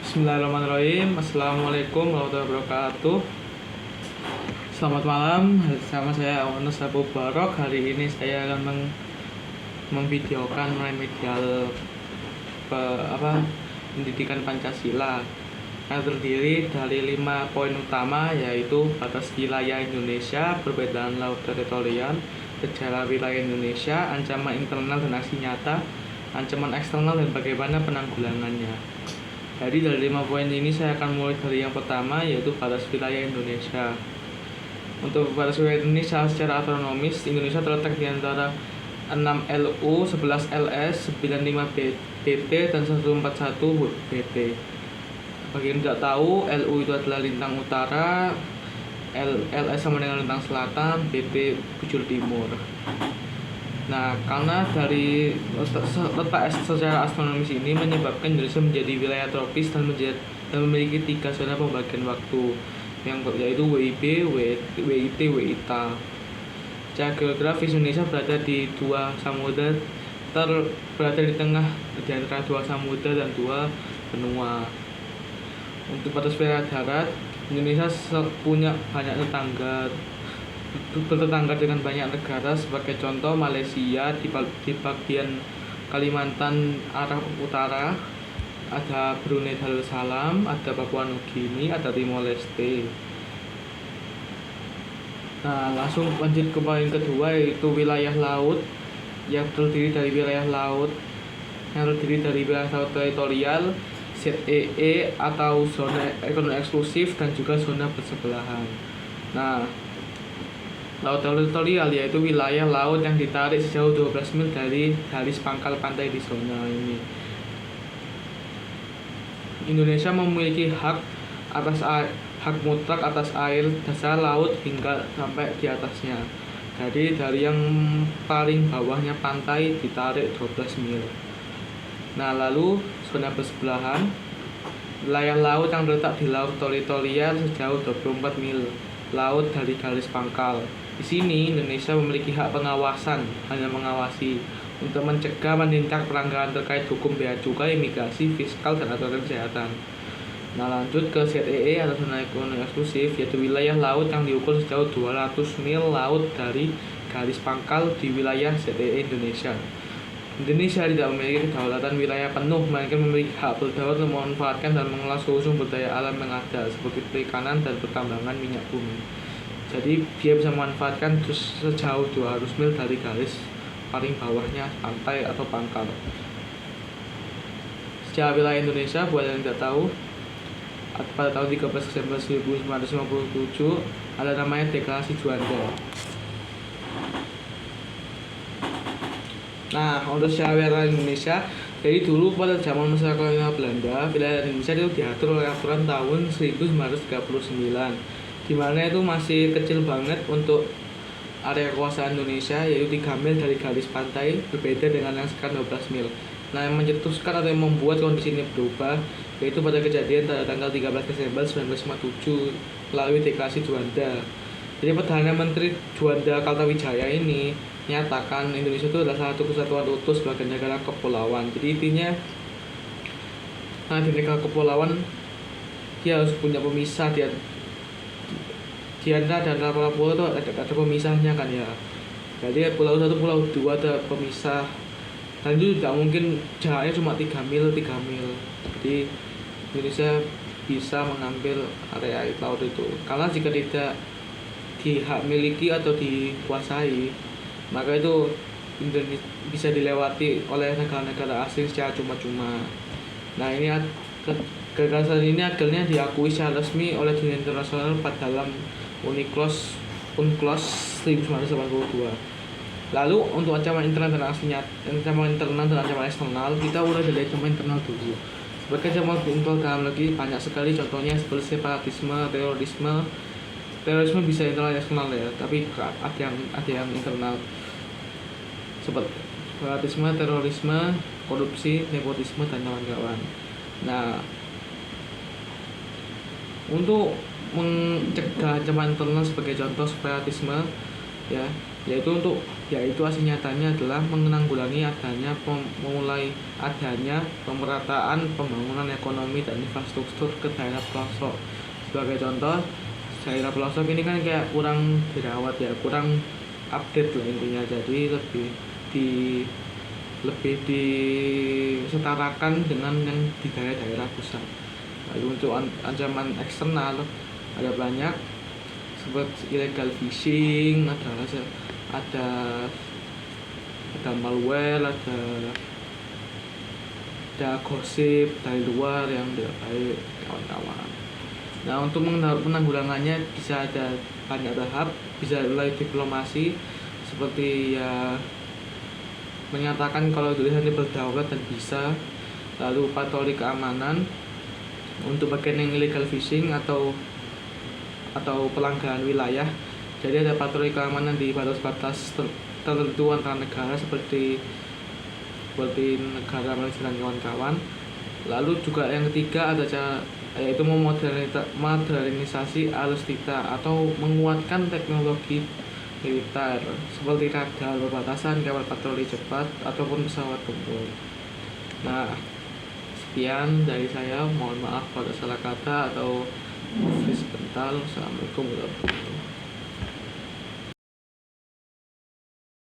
Bismillahirrahmanirrahim. Assalamualaikum warahmatullahi wabarakatuh. Selamat malam, sama saya Awanus Abu Barok. Hari ini saya akan memvideokan remedial pendidikan Pancasila yang terdiri dari 5 poin utama, yaitu batas wilayah Indonesia, perbedaan laut teritorial, sejarah wilayah Indonesia, ancaman internal dan aksi nyata, ancaman eksternal dan bagaimana penanggulangannya. Jadi dari 5 poin ini saya akan mulai dari yang pertama, yaitu batas wilayah Indonesia. Untuk batas wilayah Indonesia secara astronomis, Indonesia terletak di antara 6 LU, 11 LS, 95 BP, dan 141 BP. Bagi yang tidak tahu, LU itu adalah lintang utara, LS sama dengan lintang selatan, BP bujur timur. Nah, karena dari letak secara astronomis ini menyebabkan Indonesia menjadi wilayah tropis dan memiliki 3 zona pembagian waktu, yaitu WIB, WIT, WITA. Secara geografis, Indonesia berada di dua samudra, berada di tengah di antara 2 samudra dan 2 benua. Untuk batas wilayah darat, Indonesia punya banyak bertetangga dengan banyak negara. Sebagai contoh, Malaysia di bagian Kalimantan arah utara, ada Brunei Darussalam, ada Papua Nugini, ada Timor Leste. Nah, langsung lanjut ke poin kedua, yaitu wilayah laut yang terdiri dari wilayah laut teritorial, ZEE atau zona ekonomi eksklusif, dan juga zona bersebelahan. Nah, laut teritorial yaitu wilayah laut yang ditarik sejauh 12 mil dari garis pangkal pantai di zona ini. Indonesia memiliki hak mutlak atas air dasar laut hingga sampai di atasnya. Jadi dari yang paling bawahnya pantai ditarik 12 mil. Nah, lalu zona bersebelahan, wilayah laut yang terletak di laut teritorial sejauh 24 mil laut dari garis pangkal. Di sini Indonesia memiliki hak pengawasan, hanya mengawasi untuk mencegah menindak pelanggaran terkait hukum bea cukai, imigrasi, fiskal, dan aturan kesehatan. Nah, lanjut ke ZEE atau zona ekonomi eksklusif, yaitu wilayah laut yang diukur sejauh 200 mil laut dari garis pangkal di wilayah ZEE Indonesia. Indonesia tidak memiliki kedaulatan wilayah penuh, melainkan memiliki hak berdaulat untuk memanfaatkan dan mengelola seluruh sumber daya alam yang ada, seperti perikanan dan pertambangan minyak bumi. Jadi dia bisa memanfaatkan sejauh 200 mil dari garis paling bawahnya pantai atau pangkal. Sejarah wilayah Indonesia, buat yang tidak tahu, pada tahun 13 Desember 1957 ada namanya Deklarasi Juanda. Nah, untuk sejarah wilayah Indonesia, jadi dulu pada zaman masa kolonial Belanda, wilayah Indonesia itu diatur oleh aturan tahun 1939, di mana itu masih kecil banget untuk area kekuasaan Indonesia, yaitu 3 mil dari garis pantai, berbeda dengan yang sekarang 12 mil. Nah, yang mencetuskan atau yang membuat kondisi ini berubah, yaitu pada kejadian pada tanggal 13 Desember 1957 melalui Deklarasi Juanda. Jadi Perdana Menteri Juanda Kartawijaya ini menyatakan Indonesia itu adalah salah satu kesatuan utuh sebagai negara kepulauan. Jadi intinya, nah, di negara kepulauan dia harus punya pemisah, di antara dan pulau itu ada pemisahnya kan ya. Jadi pulau 1, pulau 2 ada pemisah, dan itu tidak mungkin jaraknya cuma 3 mil. Jadi Indonesia bisa mengambil area laut itu, karena jika tidak dihak miliki atau dikuasai, maka itu bisa dilewati oleh negara-negara asing secara cuma-cuma. Nah, ini gagasan ini akhirnya diakui secara resmi oleh dunia internasional pada dalam UNCLOS 1982. Lalu untuk ancaman internal dan ancaman eksternal, kita mulai dari ancaman internal dulu. Sebagai ancaman internal dalam negeri banyak sekali contohnya, seperti separatisme, terorisme bisa internal dan eksternal ya, tapi ada yang internal seperti separatisme, terorisme, korupsi, nepotisme, dan kawan-kawan. Nah, untuk mencegah ancaman internal sebagai contoh separatisme ya, yaitu asli nyatanya adalah menanggulangi memulai adanya pemerataan pembangunan ekonomi dan infrastruktur ke daerah pelosok. Sebagai contoh, daerah pelosok ini kan kayak kurang dirawat ya, kurang update lah intinya, jadi di lebih disetarakan dengan yang di daerah-daerah pusat. Lalu untuk ancaman eksternal ada banyak, seperti illegal fishing, ada malware, ada gosip dari luar yang tidak baik, kawan-kawan. Nah, untuk penanggulangannya bisa ada banyak tahap, bisa mulai diplomasi seperti ya menyatakan kalau tulisan ini berdaulat dan bisa, lalu patroli keamanan untuk bagian yang illegal fishing atau pelanggaran wilayah. Jadi ada patroli keamanan di batas-batas tertentu antara negara seperti negara Malaysia dan kawan-kawan. Lalu juga yang ketiga yaitu modernisasi alutsista atau menguatkan teknologi militer seperti radar perbatasan, kapal patroli cepat ataupun pesawat tempur. Nah, sekian dari saya, mohon maaf pada salah kata atau sebentar. Assalamualaikum warahmatullahi wabarakatuh.